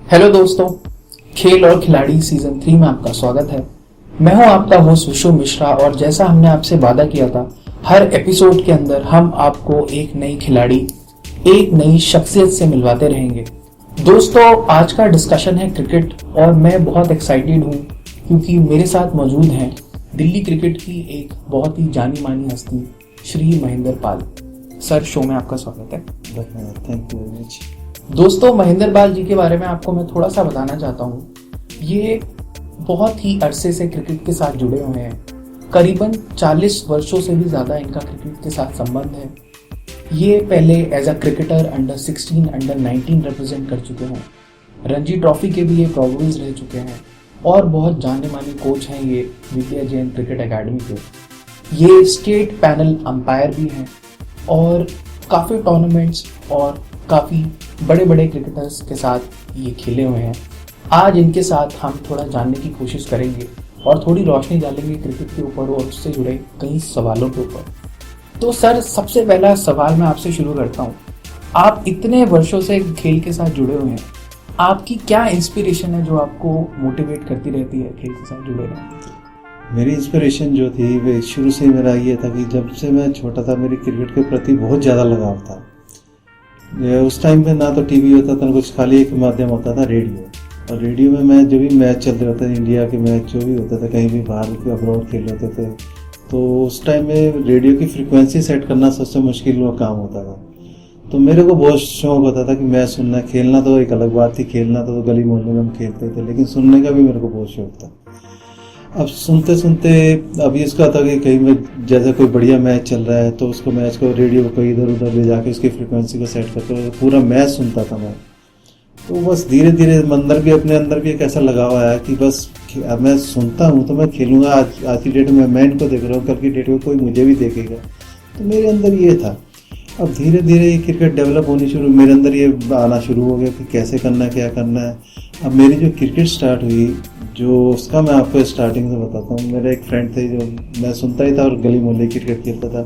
Hello दोस्तों, खेल और खिलाड़ी सीजन 3 में आपका स्वागत है। मैं हूं आपका होस्ट विशु मिश्रा और जैसा हमने आपसे वादा किया था, हर एपिसोड के अंदर हम आपको एक नई खिलाड़ी, एक नई शख्सियत से मिलवाते रहेंगे। दोस्तों, आज का डिस्कशन है क्रिकेट और मैं बहुत एक्साइटेड हूं क्योंकि मेरे साथ मौजूद हैं दिल्ली क्रिकेट की एक बहुत ही जानी मानी हस्ती श्री महेंद्र पाल। सर, शो में आपका स्वागत है। Thank you very much. दोस्तों, महेंद्र पाल जी के बारे में आपको मैं थोड़ा सा बताना चाहता हूँ। ये बहुत ही अरसे से क्रिकेट के साथ जुड़े हुए हैं। करीबन 40 वर्षों से भी ज़्यादा इनका क्रिकेट के साथ संबंध है। ये पहले as a cricketer under 16, under 19 represent कर चुके हैं। रणजी ट्रॉफी के भी ये प्रोवेंस रह चुके हैं और बहुत जाने माने कोच हैं ये विद्या जैन क्रिकेट एकेडमी के। ये स्टेट पैनल अंपायर भी हैं और काफ़ी टूर्नामेंट्स और काफ़ी बड़े बड़े क्रिकेटर्स के साथ ये खेले हुए हैं। आज इनके साथ हम थोड़ा जानने की कोशिश करेंगे और थोड़ी रोशनी डालेंगे क्रिकेट के ऊपर और उससे जुड़े कई सवालों के ऊपर। तो सर, सबसे पहला सवाल मैं आपसे शुरू करता हूँ। आप इतने वर्षों से खेल के साथ जुड़े हुए हैं, आपकी क्या इंस्पिरेशन है जो आपको मोटिवेट करती रहती है खेल के साथ जुड़े रहने? मेरी इंस्पिरेशन जो थी वो शुरू से मेरा ये था कि जब से मैं छोटा था मेरी क्रिकेट के प्रति बहुत ज़्यादा लगाव था। उस टाइम पे ना तो टीवी होता था, ना कुछ, खाली एक माध्यम होता था रेडियो। और रेडियो में मैं जो भी मैच चल रहे होते थे, इंडिया के मैच जो भी होते थे, कहीं भी बाहर के अब्रॉड खेल होते थे, तो उस टाइम में रेडियो की फ्रीक्वेंसी सेट करना सबसे मुश्किल वो काम होता था। तो मेरे को बहुत शौक होता था कि मैच सुनना। खेलना तो एक अलग बात थी, खेलना तो गली मोहल्ले में हम खेलते थे, लेकिन सुनने का भी मेरे को बहुत शौक था। अब सुनते सुनते अभी इसका था कि कहीं में जैसे कोई बढ़िया मैच चल रहा है तो उसको मैच को रेडियो को इधर उधर ले जाके उसकी फ्रीक्वेंसी को सेट करके पूरा मैच सुनता था मैं। तो बस धीरे धीरे अपने अंदर भी एक ऐसा लगाव आया कि बस अब मैं सुनता हूँ तो मैं खेलूंगा। आज की डेट में मैं इनको देख रहा हूँ, कल की डेट में कोई मुझे भी देखेगा। तो मेरे अंदर ये था। अब धीरे धीरे ये क्रिकेट डेवलप होनी शुरू, मेरे अंदर ये आना शुरू हो गया कि कैसे करना है, क्या करना है। अब मेरी जो क्रिकेट स्टार्ट हुई, जो उसका मैं आपको स्टार्टिंग से बताता हूँ। मेरे एक फ्रेंड थे जो मैं सुनता ही था और गली मोहल्ले क्रिकेट खेलता था।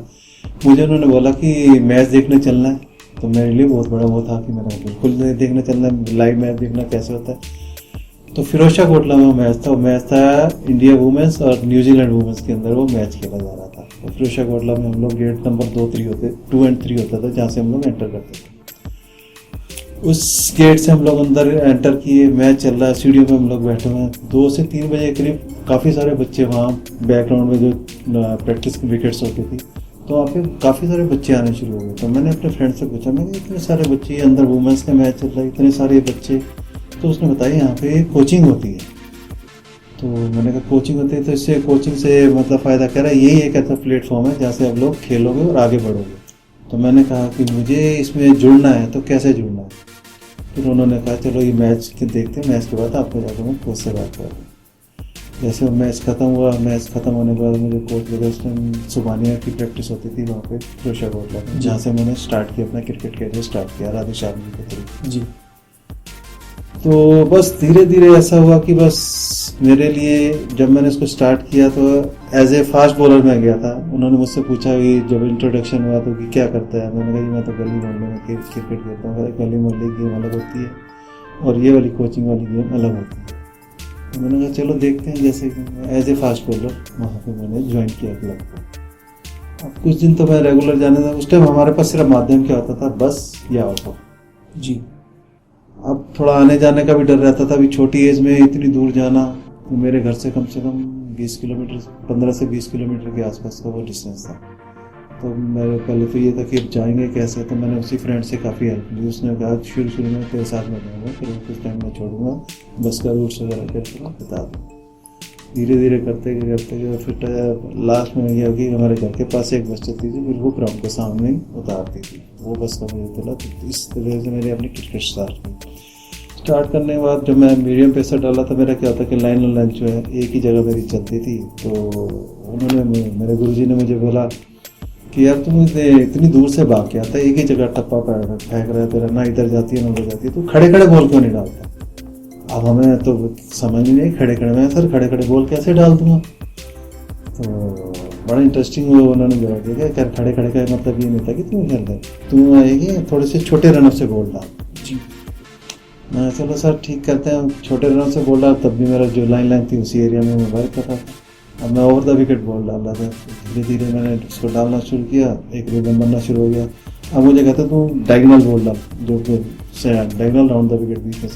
मुझे उन्होंने बोला कि मैच देखने चलना है। तो मेरे लिए बहुत बड़ा वो था कि मेरा बिल्कुल देखने चलना है, लाइव मैच देखना कैसे होता है। तो फिरोजशाह कोटला में मैच था इंडिया वुमेंस और न्यूजीलैंड वुमेंस के अंदर वो मैच खेला जा रहा था। तो फिरोजशाह कोटला में हम लोग गेट नंबर 2 एंड 3 होता था, जहाँ से हम लोग एंटर करते थे। उस गेट से हम लोग अंदर एंटर किए, मैच चल रहा है, सीढ़ियों पे हम लोग बैठे हुए हैं। 2 से 3 बजे करीब काफ़ी सारे बच्चे वहाँ बैकग्राउंड में जो प्रैक्टिस की विकेट्स होती थी, तो वहाँ पे काफ़ी सारे बच्चे आने शुरू हो गए। तो मैंने अपने फ्रेंड से पूछा, मैंने इतने सारे बच्चे, अंदर वुमेंस का मैच चल रहा है, इतने सारे बच्चे। तो उसने बताया यहाँ पे कोचिंग होती है। तो मैंने कहा कोचिंग होती है, तो इससे कोचिंग से मतलब फ़ायदा क्या रहा है, यही एक ऐसा प्लेटफॉर्म है जहाँ से आप लोग खेलोगे और आगे बढ़ोगे। तो मैंने कहा कि मुझे इसमें जुड़ना है, तो कैसे जुड़ना है। फिर उन्होंने कहा चलो ये मैच के देखते हैं, मैच के बाद आपको जाकर मैं कोच से बात कर रहा हूँ। जैसे मैच ख़त्म हुआ, मैच ख़त्म होने के बाद मुझे कोच लगा, उस टाइम सुबानिया की प्रैक्टिस होती थी वहाँ पे फिरोजशाह कोटला में, जहाँ से मैंने स्टार्ट किया अपना क्रिकेट कैरियर स्टार्ट किया राधे श्याम जी के थ्रू जी। तो बस धीरे धीरे ऐसा हुआ कि बस मेरे लिए जब मैंने इसको स्टार्ट किया तो एज ए फास्ट बॉलर में गया था। उन्होंने मुझसे पूछा कि जब इंट्रोडक्शन हुआ तो कि क्या करता है। मैंने कहा मैं तो गली मोहल्ले में क्रिकेट खेलता हूँ। गली मोहल्ले की गेम अलग होती है और ये वाली कोचिंग वाली गेम अलग होती है। तो मैंने कहा चलो देखते हैं। जैसे एज ए फास्ट बॉलर वहाँ पर मैंने ज्वाइन किया क्लब को। अब कुछ दिन तो मैं रेगुलर जाने था। उस टाइम हमारे पास सिर्फ माध्यम क्या होता था, बस या ऑटो जी। अब थोड़ा आने जाने का भी डर रहता था। अभी छोटी एज में इतनी दूर जाना, तो मेरे घर से कम 20 किलोमीटर, 15 से 20 किलोमीटर के आसपास का वो डिस्टेंस था। तो मेरे पहले तो ये था कि अब जाएंगे कैसे। तो मैंने उसी फ्रेंड से काफ़ी हेल्प ली। उसने कहा शुरू में तेरे साथ में जाऊँगा, फिर कुछ टाइम में छोड़ूंगा, बस का रूट्स वगैरह फिर बता दूँ। धीरे धीरे करते फिर लास्ट में यह कि हमारे घर के पास एक बस चलती थी, फिर वो ग्राउंड के सामने ही उतारती थी। वो बस का मुझे मिला। तो इस तरह से मैंने अपनी क्रिकेट स्टार्ट करने के बाद जब मैं मीडियम पेसर डाला था, मेरा क्या होता कि लाइन और लंच जो है एक ही जगह मेरी चलती थी। तो उन्होंने, मेरे गुरुजी ने मुझे बोला कि यार तुम इतनी दूर से भाग के आता है, एक ही जगह टप्पा फेंक रहा है तेरा, ना इधर जाती है ना उधर जाती है, तो खड़े खड़े बॉल क्यों नहीं डालता। अब हमें तो समझ नहीं, खड़े खड़े में सर खड़े खड़े बॉल कैसे डाल दूंगा। तो बड़ा इंटरेस्टिंग वो उन्होंने जवाब दिया कि खड़े खड़े का मतलब ये नहीं था कि तुम खेल रहे, तुम आएगी थोड़े से छोटे रनअप से बॉल डाल जी। मैं चलो सर ठीक करते हैं, छोटे रन से बोल रहा तब भी मेरा जो लाइन थी उसी एरिया में मैं वर्क कर रहा था। अब मैं ओवर द विकेट बॉल डाल रहा था, धीरे धीरे मैंने उसको डालना शुरू किया, एक रिदम बनना शुरू हो गया। अब मुझे कहते तू डायगोनल बॉल डाल, जो डायगोनल राउंड द विकेट भी।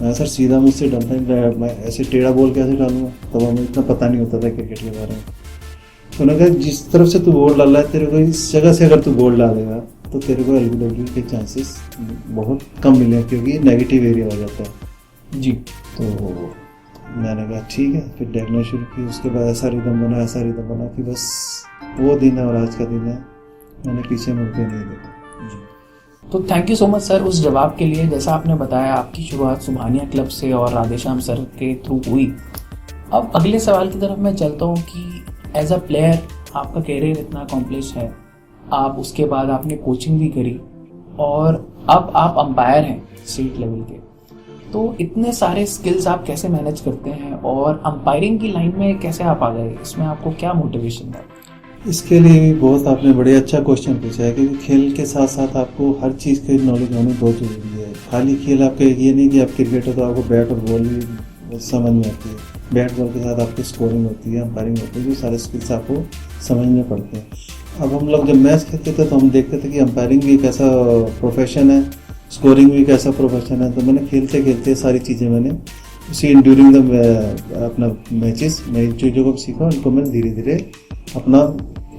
मैं सर सीधा मुझसे डालता नहीं, मैं ऐसे टेढ़ा बॉल कैसे डालूंगा, तब हमें इतना पता नहीं होता था क्रिकेट के बारे में। तो उन्होंने कहा जिस तरफ से तू बॉल डाल रहा है, तेरे को इस जगह से अगर तू बॉल डालेगा तो तेरे को एलबीडब्ल्यू के चांसेस बहुत कम मिले, क्योंकि नेगेटिव एरिया हो जाता है जी। तो मैंने कहा ठीक है, फिर डायगोनल शुरू की। उसके बाद ऐसा रिदम बना कि बस वो दिन है और आज का दिन है, मैंने पीछे मुड़ के नहीं देखा जी। तो thank you so much sir उस जवाब के लिए। जैसा आपने बताया आपकी शुरुआत सुभानिया क्लब से और राधेश्याम सर के थ्रू हुई। अब अगले सवाल की तरफ मैं चलता हूँ कि एज अ प्लेयर आपका कैरियर इतना अकॉम्प्लिश है, आप उसके बाद आपने कोचिंग भी करी और अब आप अंपायर हैं स्टेट लेवल के, तो इतने सारे स्किल्स आप कैसे मैनेज करते हैं और अंपायरिंग की लाइन में कैसे आप आ गए, इसमें आपको क्या मोटिवेशन था? इसके लिए भी बहुत आपने बड़े अच्छा क्वेश्चन पूछा है, क्योंकि खेल के साथ साथ आपको हर चीज़ की नॉलेज होनी बहुत ज़रूरी है। खाली खेल आपका ये नहीं कि आप क्रिकेट हो तो आपको बैट और बॉल भी समझ में आती है, बैट बॉल के साथ आपकी स्कोरिंग होती है, अंपायरिंग होती है, जो सारे स्किल्स आपको समझने पड़ते हैं। अब हम लोग जब मैच खेलते थे तो हम देखते थे कि अंपायरिंग भी एक ऐसा प्रोफेशन है, स्कोरिंग भी एक ऐसा प्रोफेशन है। तो मैंने खेलते खेलते सारी चीज़ें मैंने उसी ड्यूरिंग द अपना मैचेस नई चीज़ों को सीखा, उनको मैंने धीरे धीरे अपना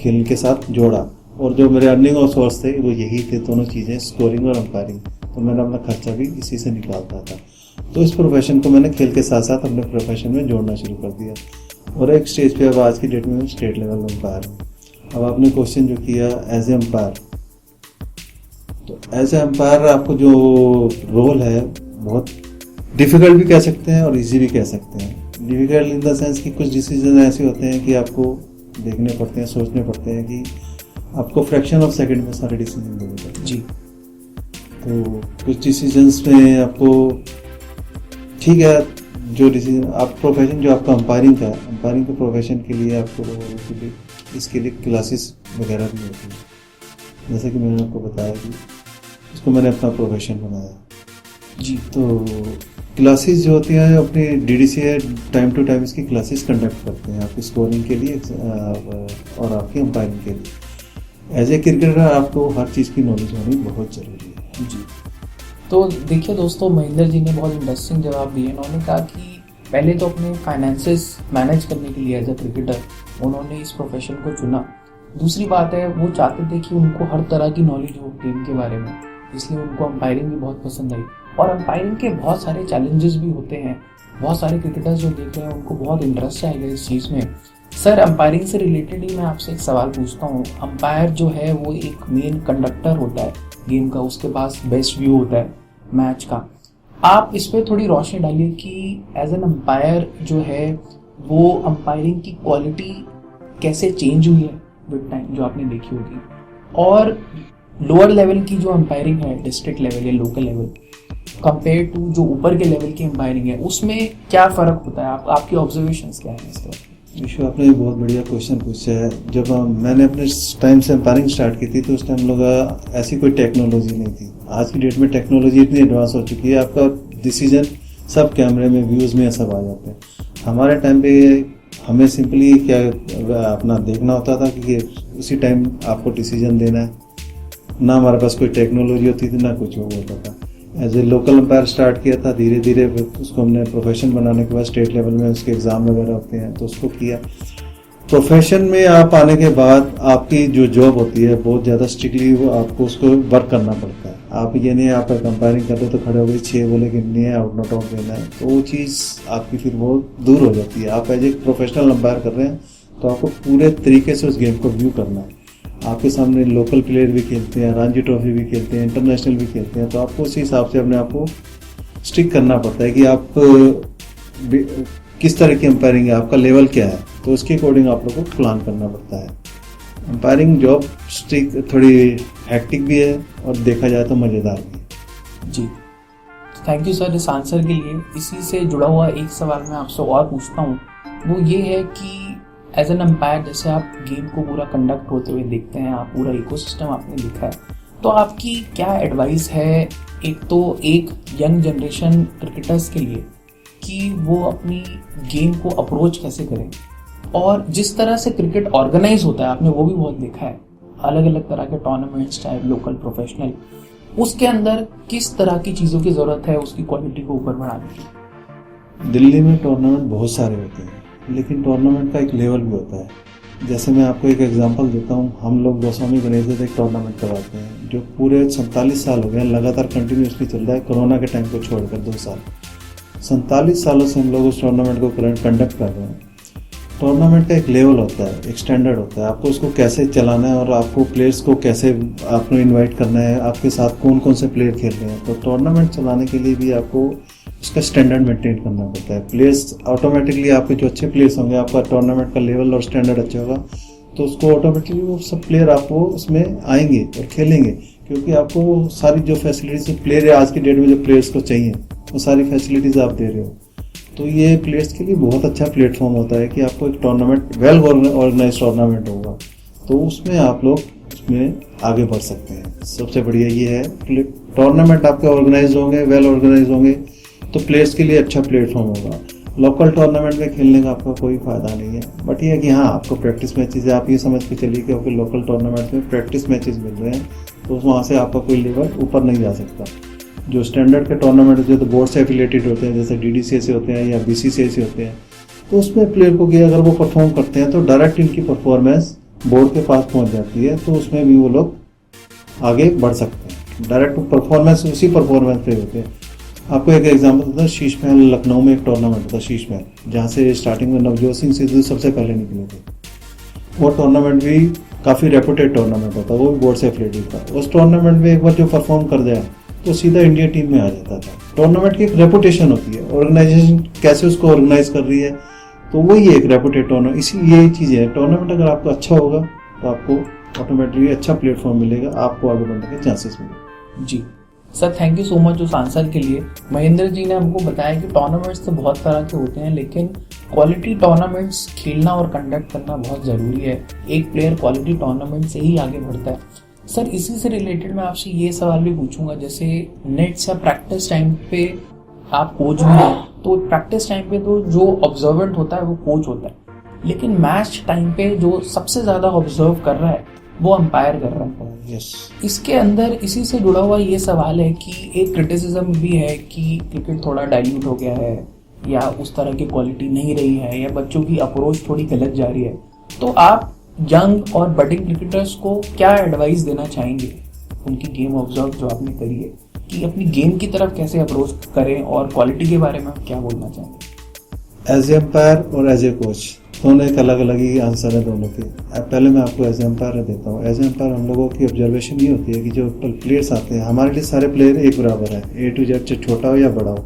खेल के साथ जोड़ा। और जो मेरे अर्निंग और सोर्स थे वो यही थे, दोनों चीज़ें, स्कोरिंग और अंपायरिंग। तो मैंने अपना खर्चा भी इसी से निकालता था। तो इस प्रोफेशन को मैंने खेल के साथ साथ अपने प्रोफेशन में जोड़ना शुरू कर दिया और एक स्टेज पे अब आज की डेट में मैं स्टेट लेवल अंपायर हूँ। अब आपने क्वेश्चन जो किया एज ए अंपायर, तो एज ए अंपायर आपको जो रोल है बहुत डिफ़िकल्ट भी कह सकते हैं और इजी भी कह सकते हैं। डिफ़िकल्ट इन द सेंस कि कुछ डिसीजन ऐसे होते हैं कि आपको देखने पड़ते हैं, सोचने पड़ते हैं कि आपको फ्रैक्शन ऑफ सेकंड में सारे डिसीजन लेने पड़ते हैं जी। तो कुछ डिसीजंस में आपको ठीक है, जो डिसीजन आप प्रोफेशन जो आपका अंपायरिंग का, अंपायरिंग के प्रोफेशन के लिए आपको इसके लिए क्लासेस वगैरह भी होती है। जैसे कि मैंने आपको बताया कि इसको मैंने अपना प्रोफेशन बनाया जी। तो क्लासेस जो होती हैं अपनी डीडीसी टाइम टू टाइम इसकी क्लासेस कंडक्ट करते हैं आपकी स्कोरिंग के लिए और आपकी अंपायरिंग के लिए। एज ए क्रिकेटर आपको हर चीज़ की नॉलेज होनी बहुत ज़रूरी है जी। तो देखिए दोस्तों, महेंद्र जी ने बहुत इंटरेस्टिंग जवाब दिए। उन्होंने कहा कि पहले तो अपने फाइनेंसेस मैनेज करने के लिए एज ए क्रिकेटर उन्होंने इस प्रोफेशन को चुना। दूसरी बात है, वो चाहते थे कि उनको हर तरह की नॉलेज हो गेम के बारे में, इसलिए उनको अंपायरिंग भी बहुत पसंद आई। और अंपायरिंग के बहुत सारे चैलेंजेस भी होते हैं। बहुत सारे क्रिकेटर्स जो देख रहे हैं उनको बहुत इंटरेस्ट आएगा इस चीज़ में। सर, अंपायरिंग से रिलेटेड ही मैं आपसे एक सवाल पूछता हूँ। अंपायर जो है वो एक मेन कंडक्टर होता है गेम का, उसके पास बेस्ट व्यू होता है मैच का। आप इस पर थोड़ी रोशनी डालिए कि एज एन अंपायर जो है वो अंपायरिंग की क्वालिटी कैसे चेंज हुई है विद टाइम, जो आपने देखी होगी, और लोअर लेवल की जो अंपायरिंग है डिस्ट्रिक्ट लेवल या लोकल लेवल कंपेयर टू जो ऊपर के लेवल की अंपायरिंग है, उसमें क्या फ़र्क होता है? आपकी ऑब्जर्वेशंस क्या है इस तरह? विश्व, आपने बहुत बढ़िया क्वेश्चन पूछा है। जब मैंने अपने टाइम से अंपायरिंग स्टार्ट की थी तो उस टाइम लोग ऐसी कोई टेक्नोलॉजी नहीं थी। आज की डेट में टेक्नोलॉजी इतनी एडवांस हो चुकी है, आपका डिसीजन सब कैमरे में, व्यूज़ में सब आ जाते हैं। हमारे टाइम पे हमें सिंपली क्या अपना देखना होता था कि उसी टाइम आपको डिसीजन देना है। ना हमारे पास कोई टेक्नोलॉजी होती थी, ना कुछ वो होता था। As a local umpire start किया था, धीरे धीरे उसको हमने प्रोफेशन बनाने के बाद स्टेट लेवल में उसके एग्ज़ाम वगैरह होते हैं तो उसको किया। प्रोफेशन में आप आने के बाद आपकी जो जॉब होती है बहुत ज़्यादा स्ट्रिक्टली वो आपको उसको वर्क करना पड़ता है। आप ये नहीं आप कंपेयरिंग कर रहे तो खड़े हो गए 6 बोले गिननी है, आउट नॉट आउट देना है, तो वो चीज़ आपकी फिर वो दूर हो जाती है। आप एज ए प्रोफेशनल अंपायर कर रहे हैं तो आपको पूरे तरीके से उस गेम को व्यू करना है। आपके सामने लोकल प्लेयर भी खेलते हैं, रणजी ट्रॉफी भी खेलते हैं, इंटरनेशनल भी खेलते हैं, तो आपको उसी हिसाब से अपने आप को स्टिक करना पड़ता है कि आप किस तरह की अंपायरिंग है, आपका लेवल क्या है, तो उसके अकॉर्डिंग आप लोगों को प्लान करना पड़ता है। अंपायरिंग जॉब स्टिक थोड़ी हैक्टिक भी है और देखा जाए तो मज़ेदार भी है। जी, थैंक यू सर इस आंसर के लिए। इसी से जुड़ा हुआ एक सवाल मैं आपसे और पूछता हूँ, वो ये है कि एज एन अंपायर जैसे आप गेम को पूरा कंडक्ट होते हुए देखते हैं, आप पूरा इकोसिस्टम आपने देखा है, तो आपकी क्या एडवाइस है एक तो एक यंग जनरेशन क्रिकेटर्स के लिए कि वो अपनी गेम को अप्रोच कैसे करें, और जिस तरह से क्रिकेट ऑर्गेनाइज होता है आपने वो भी बहुत देखा है, अलग अलग तरह के टूर्नामेंट्स चाहे लोकल प्रोफेशनल, उसके अंदर किस तरह की चीज़ों की ज़रूरत है उसकी क्वालिटी को ऊपर बढ़ाने की? दिल्ली में टूर्नामेंट बहुत सारे होते हैं, लेकिन टूर्नामेंट का एक लेवल भी होता है। जैसे मैं आपको एक एग्जांपल देता हूँ, हम लोग गोस्वामी गणेश दत्त एक टूर्नामेंट करवाते हैं जो पूरे 47 साल हो गए, लगातार कंटिन्यूसली चल रहा है, कोरोना के टाइम को छोड़कर 2 साल, 47 सालों से हम लोग उस टूर्नामेंट को कंडक्ट कर रहे हैं। टूर्नामेंट का एक लेवल होता है, एक स्टैंडर्ड होता है, आपको उसको कैसे चलाना है और आपको प्लेयर्स को कैसे आपको इनवाइट करना है, आपके साथ कौन कौन से प्लेयर खेल रहे हैं। तो टूर्नामेंट चलाने के लिए भी आपको उसका स्टैंडर्ड मेंटेन करना पड़ता है। प्लेयर्स ऑटोमेटिकली, आपके जो अच्छे प्लेयर्स होंगे, आपका टूर्नामेंट का लेवल और स्टैंडर्ड अच्छा होगा तो उसको ऑटोमेटिकली वो सब प्लेयर आपको उसमें आएंगे और खेलेंगे, क्योंकि आपको सारी जो फैसिलिटीज प्लेयर आज की डेट में जो प्लेयर्स को चाहिए वो सारी फैसिलिटीज आप दे रहे हो। तो ये प्लेयर्स के लिए बहुत अच्छा प्लेटफॉर्म होता है कि आपको एक टूर्नामेंट वेल ऑर्गेनाइज टूर्नामेंट होगा तो उसमें आप लोग उसमें आगे बढ़ सकते हैं। सबसे बढ़िया ये है, टूर्नामेंट आपके ऑर्गेनाइज होंगे, वेल ऑर्गेनाइज होंगे तो प्लेयर्स के लिए अच्छा प्लेटफॉर्म होगा। लोकल टूर्नामेंट में खेलने का आपका कोई फ़ायदा नहीं है, बट ये है कि हाँ, आपको प्रैक्टिस मैचेज, आप ये समझ के चलिए कि आपके लोकल टूर्नामेंट में प्रैक्टिस मैचेज मिल रहे हैं तो वहाँ से आपका कोई लेवल ऊपर नहीं जा सकता। जो स्टैंडर्ड के टूर्नामेंट होते हैं तो बोर्ड से एफिलेटेड होते हैं, जैसे DDCA से होते हैं या BCCI से होते हैं, तो उसमें प्लेयर को अगर वो परफॉर्म करते हैं तो डायरेक्ट इनकी परफॉर्मेंस बोर्ड के पास पहुंच जाती है, तो उसमें भी वो लोग आगे बढ़ सकते हैं। डायरेक्ट परफॉर्मेंस उसी परफॉर्मेंस पे होते हैं। आपको एक एग्जांपल देता हूँ, शीश महल लखनऊ में एक टूर्नामेंट था, शीश महल, जहाँ से स्टार्टिंग में नवजोत सिंह सिद्धू सबसे पहले निकले थे। वो टूर्नामेंट भी काफ़ी रेपुटेड टूर्नामेंट होता, वो भी बोर्ड से एफिलेटेड था। उस टूर्नामेंट में एक बार जो परफॉर्म कर दिया तो सीधा इंडिया टीम में आ जाता था। टूर्नामेंट की एक रेपुटेशन होती है, ऑर्गेनाइजेशन कैसे उसको ऑर्गेनाइज कर रही है, तो वही एक रेपुटेड टूर्नामेंट। इसी यही चीज़ है, टूर्नामेंट अगर आपका अच्छा होगा तो आपको ऑटोमेटिकली अच्छा प्लेटफॉर्म मिलेगा, आपको आगे बढ़ने के चांसेस मिलेंगे। जी sir, thank you so much उस आंसर के लिए। महेंद्र जी ने हमको बताया कि टूर्नामेंट्स तो बहुत तरह के होते हैं, लेकिन क्वालिटी टूर्नामेंट्स खेलना और कंडक्ट करना बहुत ज़रूरी है। एक प्लेयर क्वालिटी टूर्नामेंट से ही आगे बढ़ता है। सर, इसी से रिलेटेड मैं आपसे ये सवाल भी पूछूंगा, जैसे नेट्स या प्रैक्टिस टाइम पे आप कोच भी हैं, तो प्रैक्टिस टाइम पे तो जो ऑब्जर्वेंट होता है वो कोच होता है, लेकिन मैच टाइम पे जो सबसे ज़्यादा ऑब्जर्व कर रहा है वो अंपायर कर रहा है। यस, इसके अंदर इसी से जुड़ा हुआ ये सवाल है कि एक क्रिटिसिज्म भी है कि क्रिकेट थोड़ा डाइल्यूट हो गया है, या उस तरह की क्वालिटी नहीं रही है, या बच्चों की अप्रोच थोड़ी गलत जा रही है। तो आप यंग और बडिंग क्रिकेटर्स को क्या एडवाइस देना चाहेंगे, उनकी गेम ऑब्जर्व जो आपने करी है, कि अपनी गेम की तरफ कैसे अप्रोच करें, और क्वालिटी के बारे में आप क्या बोलना चाहेंगे? एज ए एम्पायर और एज ए कोच दोनों एक अलग अलग ही आंसर है दोनों के। पहले मैं आपको एज ए एम्पायर देता हूँ। एज ए एम्पायर हम लोगों की ऑब्जर्वेशन ये होती है कि जो प्लेयर्स आते हैं, हमारे लिए सारे प्लेयर एक बराबर है, A to Z, छोटा हो या बड़ा हो।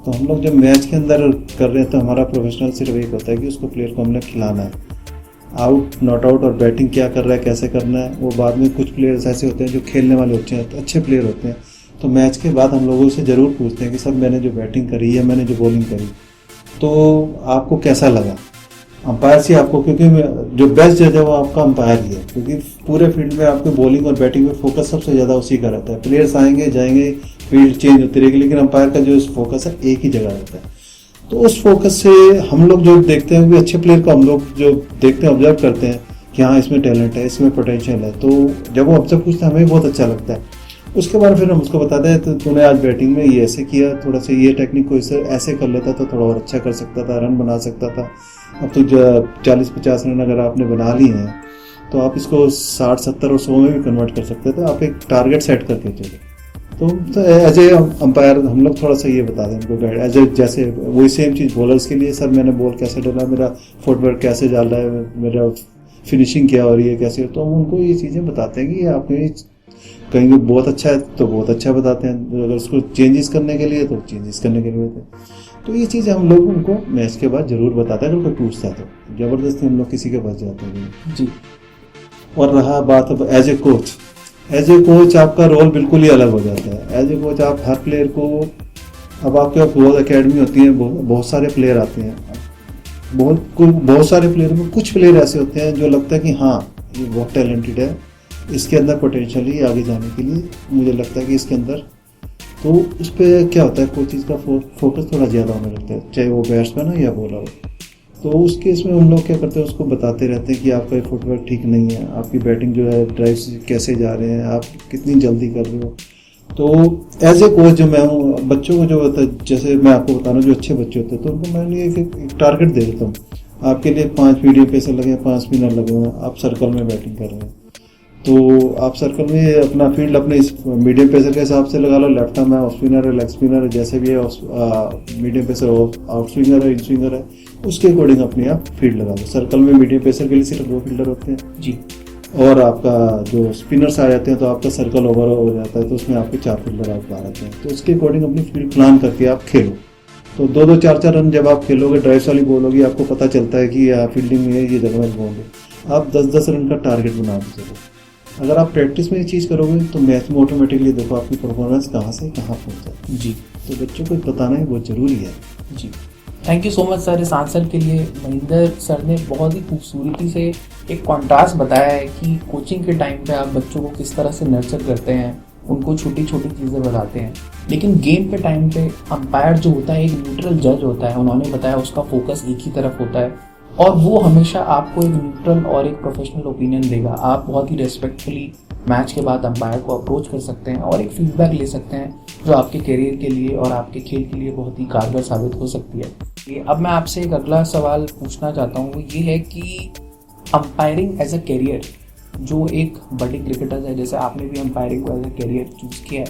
तो हम लोग जब मैच के अंदर कर रहे हैं तो हमारा प्रोफेशनल सिर्फ एक होता है कि उसको प्लेयर को हमने खिलाना है। आउट, नॉट आउट और बैटिंग क्या कर रहा है, कैसे करना है, वो बाद में। कुछ प्लेयर्स ऐसे होते हैं जो खेलने वाले होते हैं, अच्छे प्लेयर होते हैं, तो मैच के बाद हम लोगों से ज़रूर पूछते हैं कि सर, मैंने जो बैटिंग करी या मैंने जो बॉलिंग करी तो आपको कैसा लगा। अंपायर से आपको, क्योंकि जो बेस्ट जज है वो आपका अंपायर ही है, क्योंकि पूरे फील्ड में आपके बॉलिंग और बैटिंग में फोकस सबसे ज़्यादा उसी का रहता है। प्लेयर्स आएंगे जाएंगे, फील्ड चेंज होती रहेगी, लेकिन अंपायर का जो फोकस है एक ही जगह रहता है। तो उस फोकस से हम लोग जो देखते हैं, अच्छे प्लेयर को हम लोग जो देखते हैं, ऑब्जर्व करते हैं कि हाँ, इसमें टैलेंट है, इसमें पोटेंशियल है। तो जब वो हमसे पूछते हैं हमें बहुत अच्छा लगता है। उसके बाद फिर हम उसको बताते हैं, तो तूने आज बैटिंग में ये ऐसे किया, थोड़ा सा ये टेक्निक को इसे ऐसे कर लेता तो थोड़ा और अच्छा कर सकता था, रन बना सकता था। अब तो 40-50 रन अगर आपने बना लिए हैं तो आप इसको 60, 70 और 100 में भी कन्वर्ट कर सकते थे। आप एक टारगेट सेट करके चले। तो एज ए अंपायर हम लोग थोड़ा सा ये बता दें उनको, गाइड एज ए, जैसे वही सेम चीज़ बॉलर्स के लिए, सर मैंने बॉल कैसे डाला, मेरा फुटवर्क कैसे डाल रहा है, मेरा फिनिशिंग क्या हो रही है, कैसे। तो हम उनको ये चीज़ें बताते हैं कि आपने कहीं बहुत अच्छा है तो बहुत अच्छा बताते हैं, अगर उसको चेंजेस करने के लिए तो चेंजेस करने के लिए होते हैं। तो ये चीज़ें हम लोग उनको मैच के बाद जरूर बताते हैं। अगर कोई पूछता है तो ज़बरदस्ती हम लोग किसी के पास जाते हैं जी। और रहा बात अब as a coach, as a coach आपका रोल बिल्कुल ही अलग हो जाता है। एज ए कोच आप हर प्लेयर को, अब आपके पास बहुत अकेडमी होती है, बहुत सारे प्लेयर आते हैं, बहुत सारे प्लेयर में कुछ प्लेयर ऐसे होते हैं जो लगता है कि हाँ, ये बहुत टैलेंटेड है, इसके अंदर पोटेंशियली आगे जाने के लिए मुझे लगता है कि इसके अंदर, तो उस पर क्या होता है, कोचिज का फोकस थोड़ा ज़्यादा होने लगता है, चाहे वो बैट्समैन हो या बॉलर हो। तो उस केस में हम लोग क्या करते हैं, उसको बताते रहते हैं कि आपका ये फुटवर्क ठीक नहीं है, आपकी बैटिंग जो है ड्राइव्स कैसे जा रहे हैं, आप कितनी जल्दी कर रहे हो। तो एज ए कोच जो मैं हूँ, बच्चों को जो होता है, जैसे मैं आपको बता रहा हूँ, जो अच्छे बच्चे होते हैं तो उनको मैं एक टारगेट दे देता हूँ, आपके लिए 5 मीडियम पेसर लगे, 5 स्पिनर लगे हुए हैं, आप सर्कल में बैटिंग कर रहे हैं, तो आप सर्कल में अपना फील्ड अपने इस मीडियम पेसर के हिसाब से लगा लो, लेफ्ट आर्म है, ऑफ स्पिनर है, लेग स्पिनर है, जैसे भी है, मीडियम पेसर आउट स्विंगर है, इन स्विंगर है, उसके अकॉर्डिंग अपनी आप फील्ड लगा लो। सर्कल में मीडियम पेसर के लिए सिर्फ 2 फील्डर होते हैं जी, और आपका जो स्पिनर्स आ जाते हैं तो आपका सर्कल ओवर हो जाता है, तो उसमें आपके 4 फील्डर आप बाहर आते हैं। तो उसके अकॉर्डिंग अपनी फील्ड प्लान करके आप खेलो। तो 2-2, 4-4 रन जब आप खेलोगे, ड्राइव्स वाली बॉल होगी, आपको पता चलता है कि फील्डिंग में ये जगह में बॉल है, आप 10-10 रन का टारगेट बना के चलो। अगर आप प्रैक्टिस में ये चीज़ करोगे तो मैच में ऑटोमेटिकली देखो आपकी परफॉर्मेंस कहाँ से कहाँ पहुँच जाए। जी, तो बच्चों को बताना ही बहुत ज़रूरी है। जी, thank you so much sir इस आंसर के लिए। महेंद्र सर ने बहुत ही खूबसूरती से एक कॉन्ट्रास्ट बताया है कि कोचिंग के टाइम पे आप बच्चों को किस तरह से नर्चर करते हैं, उनको छोटी छोटी चीज़ें बताते हैं, लेकिन गेम पे टाइम पे अंपायर जो होता है एक न्यूट्रल जज होता है, उन्होंने बताया उसका फोकस एक ही तरफ होता है और वो हमेशा आपको एक न्यूट्रल और एक प्रोफेशनल ओपिनियन देगा। आप बहुत ही रेस्पेक्टफुली मैच के बाद अंपायर को अप्रोच कर सकते हैं और एक फीडबैक ले सकते हैं जो आपके करियर के लिए और आपके खेल के लिए बहुत ही कारगर साबित हो सकती है। अब मैं आपसे एक अगला सवाल पूछना चाहता हूँ, वो ये है कि अंपायरिंग एज अ करियर, जो एक बड़ी क्रिकेटर है, जैसे आपने भी अंपायरिंग को एज अ करियर चूज़ किया है,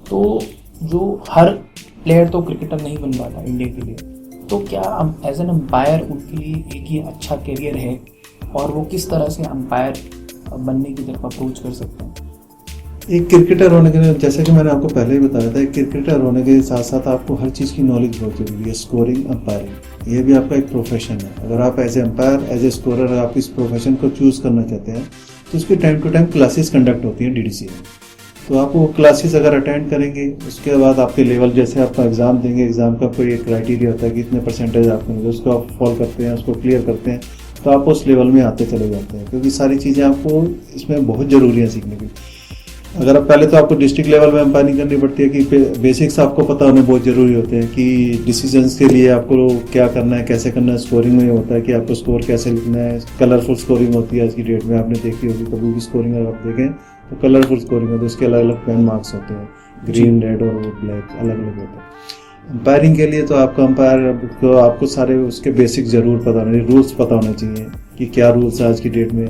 तो जो हर प्लेयर तो क्रिकेटर नहीं बन पाता इंडिया के लिए, तो क्या एज एन अंपायर उनके लिए एक ये अच्छा करियर है और वो किस तरह से अंपायर बनने की तरफ अप्रोच कर सकते हैं? एक क्रिकेटर होने के लिए, जैसे कि मैंने आपको पहले ही बताया था, एक क्रिकेटर होने के साथ साथ आपको हर चीज़ की नॉलेज बहुत जरूरी है। स्कोरिंग, अंपायरिंग, ये भी आपका एक प्रोफेशन है। अगर आप as a umpire, as a scorer, अगर आप इस प्रोफेशन को चूज़ करना चाहते हैं तो उसकी time to time classes conduct होती हैं DDC में। तो आप वो क्लासेस अगर अटेंड करेंगे, उसके बाद आपके लेवल, जैसे आपका एग्ज़ाम देंगे, एग्ज़ाम का कोई एक क्राइटेरिया होता है कि इतने परसेंटेज आपको मिले, उसको आप फॉलो करते हैं, उसको क्लियर करते हैं, तो आप उस लेवल में आते चले जाते हैं, क्योंकि सारी चीज़ें आपको इसमें बहुत ज़रूरी है सीखने की। अगर आप पहले तो आपको डिस्ट्रिक्ट लेवल में अंपायरिंग करनी पड़ती है कि बेसिक्स आपको पता होने बहुत ज़रूरी होते हैं कि डिसीजंस के लिए आपको क्या करना है, कैसे करना है। स्कोरिंग में होता है कि आपको स्कोर कैसे लिखना है, कलरफुल स्कोरिंग होती है आज की डेट में, आपने देखी होगी कभी भी स्कोरिंग अगर आप देखें तो कलरफुल स्कोरिंग होती है, उसके अलग अलग पेन मार्क्स होते हैं, ग्रीन, रेड और ब्लैक अलग अलग होते हैं। अंपायरिंग के लिए तो आपका अंपायर को आपको सारे उसके बेसिक ज़रूर पता होने, रूल्स पता होने चाहिए कि क्या रूल्स है आज की डेट में,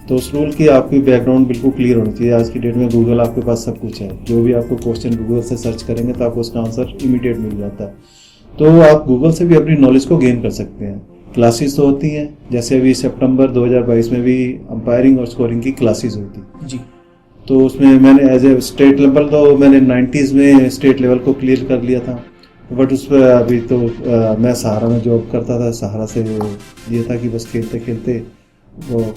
तो उस रूल की आपकी बैकग्राउंड बिल्कुल क्लियर होनी चाहिए। आज की डेट में गूगल आपके पास सब कुछ है, जो भी आपको क्वेश्चन गूगल से सर्च करेंगे तो आपको उसका आंसर इमीडिएट मिल जाता है। तो आप गूगल से भी अपनी नॉलेज को गेन कर सकते हैं। क्लासेस तो होती हैं, जैसे अभी सितंबर 2022 में भी अंपायरिंग और स्कोरिंग की क्लासेस हुई थी जी। तो उसमें मैंने एज ए स्टेट लेवल, तो मैंने 90s में स्टेट लेवल को क्लियर कर लिया था, बट उस पर अभी तो मैं सहारा में जॉब करता था। सहारा से ये था कि बस खेलते खेलते वो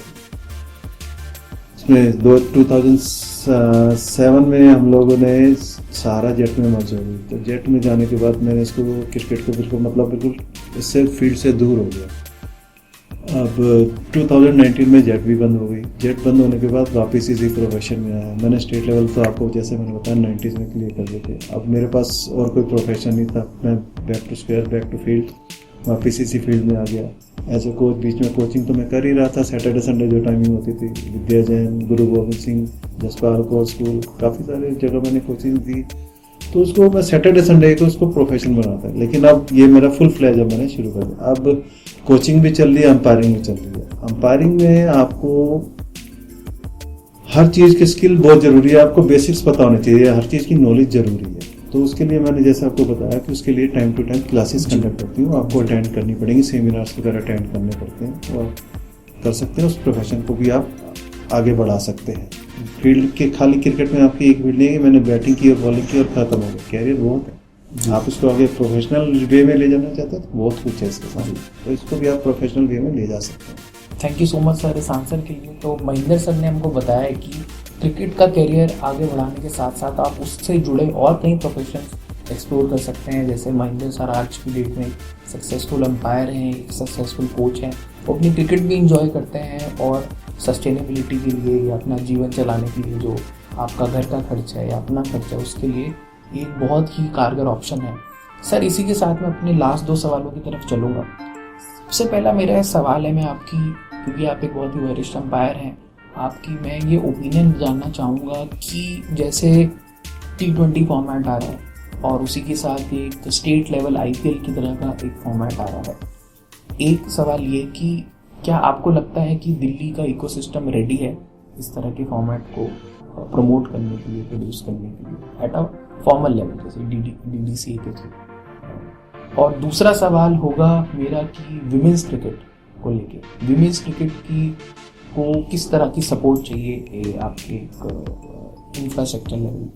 उसमें 2007 में हम लोगों ने सहारा जेट में मर्ज हो गई। तो जेट में जाने के बाद मैंने इसको क्रिकेट को बिल्कुल इससे फील्ड से दूर हो गया। अब 2019 में जेट भी बंद हो गई। जेट बंद होने के बाद वापस इसी प्रोफेशन में आया। मैंने स्टेट लेवल तो आपको जैसे मैंने बताया 90s में क्लियर कर लिए थे। अब मेरे पास और कोई प्रोफेशन नहीं था, मैं back to square, back to field वापस इसी फील्ड में आ गया। एज ए कोच बीच में कोचिंग तो मैं कर ही रहा था, सैटरडे संडे जो टाइमिंग होती थी, विद्या जैन, गुरु गोविंद सिंह, जसपाल कोच स्कूल, काफ़ी सारे जगह मैंने कोचिंग दी। तो उसको मैं सैटरडे संडे को उसको प्रोफेशन बनाता है। लेकिन अब ये मेरा फुल फ्लैज अब मैंने शुरू कर दिया। अब कोचिंग भी चल रही है, अंपायरिंग भी चल रही है। अंपायरिंग में आपको हर चीज़ की स्किल बहुत ज़रूरी है, आपको बेसिक्स पता होने चाहिए, हर चीज़ की नॉलेज ज़रूरी है। तो उसके लिए मैंने जैसे आपको बताया कि उसके लिए time to time classes conduct होती हैं, आपको अटेंड करनी पड़ेंगी, सेमिनार्स वगैरह अटेंड करने पड़ते हैं, और कर सकते हैं। उस प्रोफेशन को भी आप आगे बढ़ा सकते हैं। फील्ड के खाली क्रिकेट में आपकी एक फील्ड नहीं है, मैंने बैटिंग की और बॉलिंग की और खत्म हो गया। कैरियर बहुत है, आप इसको आगे प्रोफेशनल वे में ले जाना चाहते हैं तो बहुत कुछ है इसके साथ, तो इसको भी आप प्रोफेशनल वे में ले जा सकते हैं। Thank you so much sir इस आंसर के लिए। तो महेंद्र सर ने हमको बताया है कि क्रिकेट का करियर आगे बढ़ाने के साथ साथ आप उससे जुड़े और कई प्रोफेशन एक्सप्लोर कर सकते हैं। जैसे महेंद्र सर आज की डेट में सक्सेसफुल अंपायर हैं, सक्सेसफुल कोच हैं, वो अपनी क्रिकेट भी इंजॉय करते हैं और सस्टेनेबिलिटी के लिए या अपना जीवन चलाने के लिए जो आपका घर का खर्चा है या अपना खर्चा है उसके लिए एक बहुत ही कारगर ऑप्शन है। सर इसी के साथ मैं अपने लास्ट 2 सवालों की तरफ चलूँगा। सबसे पहला मेरा सवाल है, मैं आपकी, क्योंकि आप एक बहुत ही वरिष्ठ अंपायर हैं, आपकी मैं ये ओपिनियन जानना चाहूँगा कि जैसे T20 फॉर्मेट आ रहा है और उसी के साथ एक स्टेट लेवल IPL की तरह का एक फॉर्मेट आ रहा है। एक सवाल ये कि क्या आपको लगता है कि दिल्ली का इकोसिस्टम रेडी है इस तरह के फॉर्मेट को प्रमोट करने के लिए, प्रोड्यूस करने के लिए एट अ फॉर्मल लेवल जैसे DDCA के थ्रू? और दूसरा सवाल होगा मेरा कि विमेंस क्रिकेट को लेके, विमेंस क्रिकेट की को किस तरह की सपोर्ट चाहिए आपके इंफ्रास्ट्रक्चर लेवल?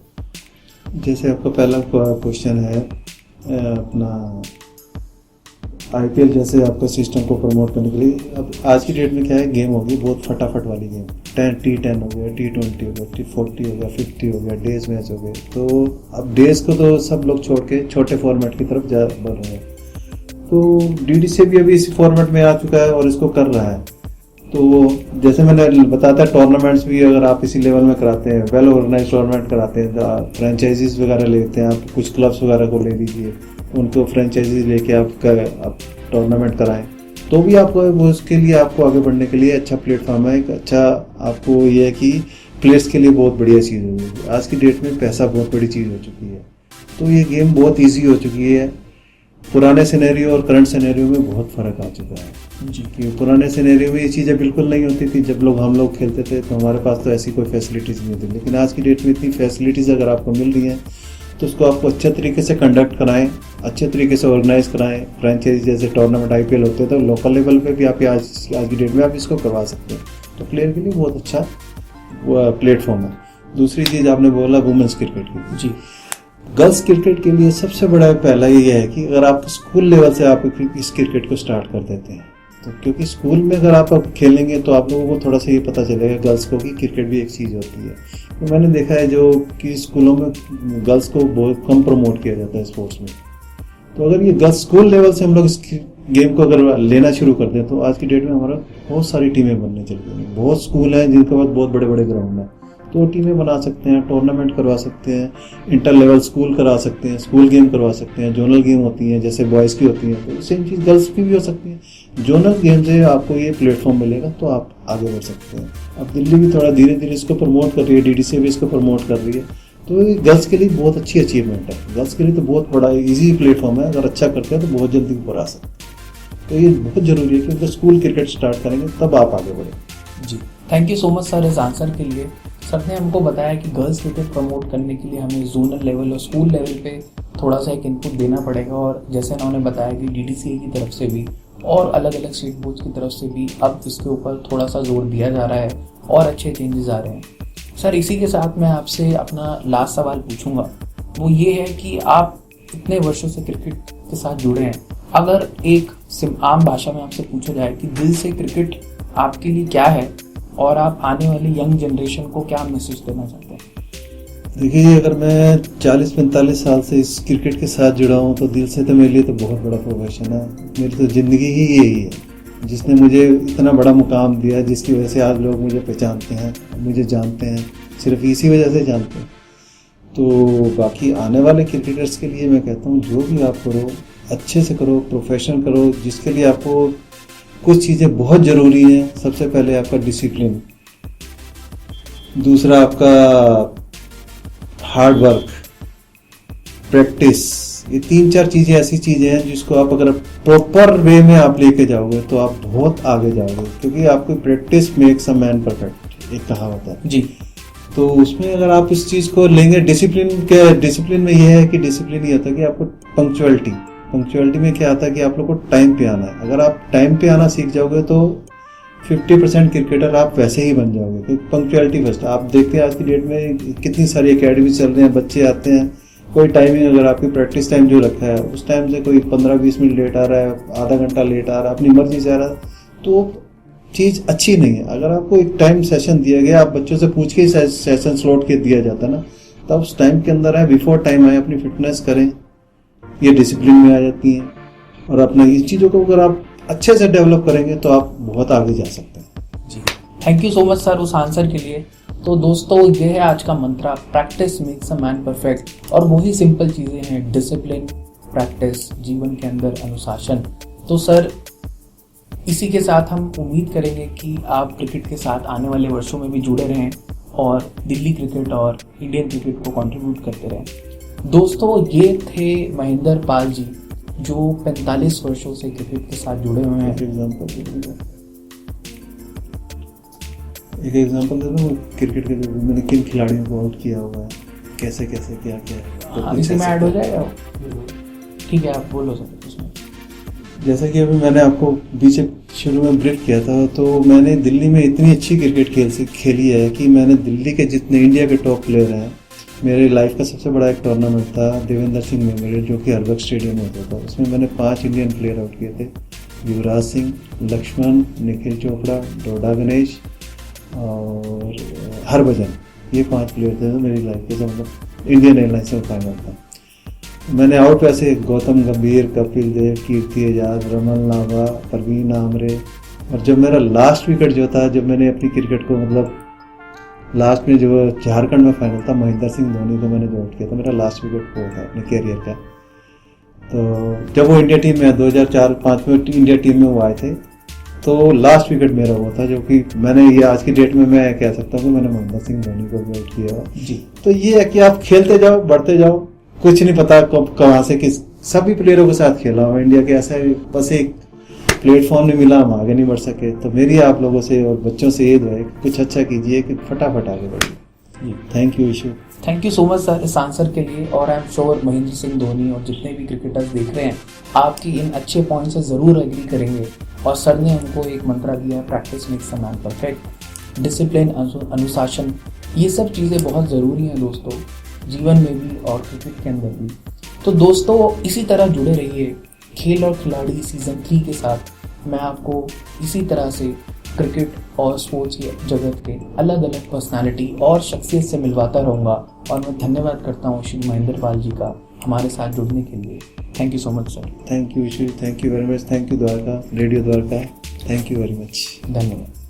जैसे आपका पहला क्वेश्चन है अपना IPL जैसे आपका सिस्टम को प्रमोट करने के लिए, अब आज की डेट में क्या है, गेम होगी बहुत फटाफट वाली गेम, T10 हो गया, T20 हो गया, T40 हो गया, 50 हो गया, डेज मैच हो गए। तो अब डेज को तो सब लोग छोड़ के छोटे फॉर्मेट की तरफ जा बढ़ रहे हैं। तो DDCA भी अभी इसी फॉर्मेट में आ चुका है और इसको कर रहा है। तो जैसे मैंने बताया था, टूर्नामेंट्स भी अगर आप इसी लेवल में कराते हैं, वेल ऑर्गेनाइज टूर्नामेंट कराते हैं, फ्रेंचाइजीज वगैरह लेते हैं, आप कुछ क्लब्स वगैरह को ले लीजिए, उनको फ्रेंचाइजीज लेके आप टूर्नामेंट कराएं, तो भी आपको वो उसके लिए आपको आगे बढ़ने के लिए अच्छा प्लेटफॉर्म है। एक अच्छा आपको ये है कि प्लेयर्स के लिए बहुत बढ़िया चीज़ होगी। आज की डेट में पैसा बहुत बड़ी चीज़ हो चुकी है, तो ये गेम बहुत ईजी हो चुकी है। पुराने सिनेरियो और करंट सिनेरियो में बहुत फ़र्क आ चुका है जी, कि पुराने सिनेरियो में ये चीज़ें बिल्कुल नहीं होती थी। जब हम लोग खेलते थे तो हमारे पास तो ऐसी कोई फैसिलिटीज़ नहीं थी, लेकिन आज की डेट में इतनी फैसिलिटीज़ अगर आपको मिल रही हैं तो उसको आपको अच्छे तरीके से कंडक्ट कराएं, अच्छे तरीके से ऑर्गेनाइज कराएं। फ्रेंचाइज जैसे टूर्नामेंट IPL होते हैं तो लोकल लेवल पे भी आप आज की डेट में आप इसको करवा सकते हैं, तो प्लेयर के लिए बहुत अच्छा प्लेटफॉर्म है। दूसरी चीज़ आपने बोला वुमेंस क्रिकेट की जी, गर्ल्स क्रिकेट के लिए सबसे बड़ा पहला ये है कि अगर आप स्कूल लेवल से आप इस क्रिकेट को स्टार्ट कर देते हैं, तो क्योंकि स्कूल में अगर आप खेलेंगे तो आप लोगों को थोड़ा सा ये पता चलेगा गर्ल्स को कि क्रिकेट भी एक चीज़ होती है। तो मैंने देखा है जो कि स्कूलों में गर्ल्स को बहुत कम प्रमोट किया जाता है स्पोर्ट्स में। तो अगर ये गर्ल्स स्कूल लेवल से हम लोग इस गेम को अगर लेना शुरू कर दें तो आज की डेट में हमारा बहुत सारी टीमें बनने चल गई हैं। बहुत स्कूल हैं जिनके पास बहुत बड़े बड़े ग्राउंड हैं, तो टीमें बना सकते हैं, टूर्नामेंट करवा सकते हैं, इंटर लेवल स्कूल करा सकते हैं, स्कूल गेम करवा सकते हैं, जोनल गेम होती हैं जैसे बॉयज़ की होती हैं, तो सेम चीज़ गर्ल्स की भी हो सकती है। जोनल गेम से आपको ये प्लेटफॉर्म मिलेगा तो आप आगे बढ़ सकते हैं। अब दिल्ली भी थोड़ा धीरे धीरे इसको प्रमोट कर रही है, DDCA भी इसको प्रमोट कर रही है, तो ये गर्ल्स के लिए बहुत अच्छी अचीवमेंट है। गर्ल्स के लिए तो बहुत बड़ा ईजी प्लेटफॉर्म है, अगर अच्छा करते हैं तो बहुत जल्दी ऊपर आ सकते हैं। तो ये बहुत ज़रूरी है कि अगर स्कूल क्रिकेट स्टार्ट करेंगे तब आप आगे बढ़ें जी। Thank you so much sir इस आंसर के लिए। सर ने हमको बताया कि गर्ल्स क्रिकेट प्रमोट करने के लिए हमें जोनल लेवल और स्कूल लेवल पे थोड़ा सा एक इनपुट देना पड़ेगा, और जैसे उन्होंने बताया कि DDCA की तरफ से भी और अलग अलग स्टेट बोर्ड की तरफ से भी अब इसके ऊपर थोड़ा सा जोर दिया जा रहा है और अच्छे चेंजेस आ रहे हैं। सर इसी के साथ मैं आपसे अपना लास्ट सवाल पूछूंगा, वो ये है कि आप इतने वर्षों से क्रिकेट के साथ जुड़े हैं, अगर एक आम भाषा में आपसे पूछा जाए कि दिल से क्रिकेट आपके लिए क्या है और आप आने वाली यंग जनरेशन को क्या मैसेज देना चाहते हैं? देखिए, अगर मैं 40-45 साल से इस क्रिकेट के साथ जुड़ा हूँ तो दिल से तो मेरे लिए तो बहुत बड़ा प्रोफेशन है। मेरी तो ज़िंदगी ही यही है जिसने मुझे इतना बड़ा मुकाम दिया, जिसकी वजह से आज लोग मुझे पहचानते हैं, मुझे जानते हैं, सिर्फ इसी वजह से जानते हैं। तो बाकी आने वाले क्रिकेटर्स के लिए मैं कहता हूँ जो भी आप करो अच्छे से करो, प्रोफेशन करो, जिसके लिए आपको कुछ चीज़ें बहुत ज़रूरी हैं। सबसे पहले आपका डिसिप्लिन, दूसरा आपका हार्ड वर्क, प्रैक्टिस, ये 3-4 चीज़ें ऐसी चीज़ें हैं जिसको आप अगर प्रॉपर वे में आप लेके जाओगे तो आप बहुत आगे जाओगे, क्योंकि आपकी practice makes a man perfect, एक कहावत है जी। तो उसमें अगर आप इस चीज़ को लेंगे, डिसिप्लिन में ये है कि डिसिप्लिन ये होता है कि आपको पंक्चुअलिटी में क्या आता है कि आप लोग को टाइम पे आना है। अगर आप टाइम पे आना सीख जाओगे तो 50% क्रिकेटर आप वैसे ही बन जाओगे, क्योंकि पंक्चुअलिटी फर्स्ट। आप देखते हैं आज की डेट में कितनी सारी एकेडमी चल रहे हैं, बच्चे आते हैं, कोई टाइमिंग अगर आपकी प्रैक्टिस टाइम जो रखा है उस टाइम से कोई 15-20 मिनट लेट आ रहा है, आधा घंटा लेट आ रहा है, अपनी मर्जी से आ रहा है, तो चीज़ अच्छी नहीं है। अगर आपको एक टाइम सेशन दिया गया, आप बच्चों से पूछ के सेशन स्लॉट के दिया जाता ना, तब उस टाइम के अंदर आए, बिफोर टाइम आए, अपनी फिटनेस करें, ये डिसिप्लिन में आ जाती हैं। और अपना इस चीज़ों को अगर आप अच्छे से डेवलप करेंगे तो आप बहुत आगे जा सकते हैं जी। Thank you so much sir उस आंसर के लिए। तो दोस्तों ये है आज का मंत्रा, practice makes a man perfect. और वही सिंपल चीज़ें हैं, डिसिप्लिन, प्रैक्टिस, जीवन के अंदर अनुशासन। तो सर इसी के साथ हम उम्मीद करेंगे कि आप क्रिकेट के साथ आने वाले वर्षों में भी जुड़े रहें और दिल्ली क्रिकेट और इंडियन क्रिकेट को कंट्रीब्यूट करते रहें। दोस्तों ये थे महेंद्र पाल जी जो 45 वर्षों से क्रिकेट के साथ जुड़े हुए हैं। एक एग्जांपल दे दूं क्रिकेट के, जो मैंने किन खिलाड़ियों को आउट किया हुआ है, कैसे कैसे क्या क्या हाँ, इसी में ऐड हो जाएगा। ठीक है, आप बोलो सर उसमें। जैसा कि अभी मैंने आपको बीच शुरू में ब्रीफ किया था, तो मैंने दिल्ली में इतनी अच्छी क्रिकेट खेली है कि मैंने दिल्ली के जितने इंडिया के टॉप प्लेयर हैं, मेरी लाइफ का सबसे बड़ा एक टूर्नामेंट था देवेंद्र सिंह मेमोरियल जो कि हरबक स्टेडियम में होता था। उसमें मैंने 5 इंडियन प्लेयर आउट किए थे, युवराज सिंह, लक्ष्मण, निखिल चोपड़ा, डोडा गणेश और हरभजन। ये 5 प्लेयर थे मेरी लाइफ के, मतलब इंडियन एयरलाइंस में फाइनल था। मैंने आउट वैसे गौतम गंभीर, कपिल देव, कीर्ति आजाद, रमन लांबा, परवीन आमरे। और जब मेरा लास्ट विकेट जो था, जब मैंने अपनी क्रिकेट को मतलब लास्ट में जो झारखंड में फाइनल था, महेंद्र सिंह धोनी को मैंने जो आउट किया था, मेरा लास्ट विकेट वो था अपने कैरियर का। तो जब वो इंडिया टीम में 2004-05 में इंडिया टीम में वो आए थे, तो लास्ट विकेट मेरा वो था, जो कि मैंने ये आज की डेट में मैं कह सकता हूँ कि मैंने महेंद्र सिंह धोनी को भी आउट किया जी। तो ये है कि आप खेलते जाओ, बढ़ते जाओ, कुछ नहीं पता कब कहाँ से किस, सभी प्लेयरों के साथ खेला हूँ इंडिया के, ऐसा बस एक प्लेटफॉर्म नहीं मिला, हम आगे नहीं बढ़ सके। तो मेरी आप लोगों से और बच्चों से ये दुआ है कुछ अच्छा कीजिए कि फटाफट आगे बढ़िए। Thank you Ishu. Thank you so much sir इस आंसर के लिए। और I am sure Mahendra Singh Dhoni और जितने भी क्रिकेटर्स देख रहे हैं आपकी इन अच्छे पॉइंट से ज़रूर एग्री करेंगे। और सर ने हमको एक मंत्रा दिया है, practice makes a man perfect. Discipline, अनुशासन, ये सब चीज़ें बहुत ज़रूरी हैं दोस्तों, जीवन में भी और क्रिकेट के अंदर भी। तो दोस्तों इसी तरह जुड़े रहिए खेल और खिलाड़ी सीज़न 3 के साथ। मैं आपको इसी तरह से क्रिकेट और स्पोर्ट्स के जगत के अलग अलग पर्सनालिटी और शख्सियत से मिलवाता रहूँगा। और मैं धन्यवाद करता हूँ श्री महेंद्र पाल जी का हमारे साथ जुड़ने के लिए। Thank you so much sir. Thank you Ishu, thank you very much, thank you Dwarka, radio Dwarka, thank you very much, धन्यवाद।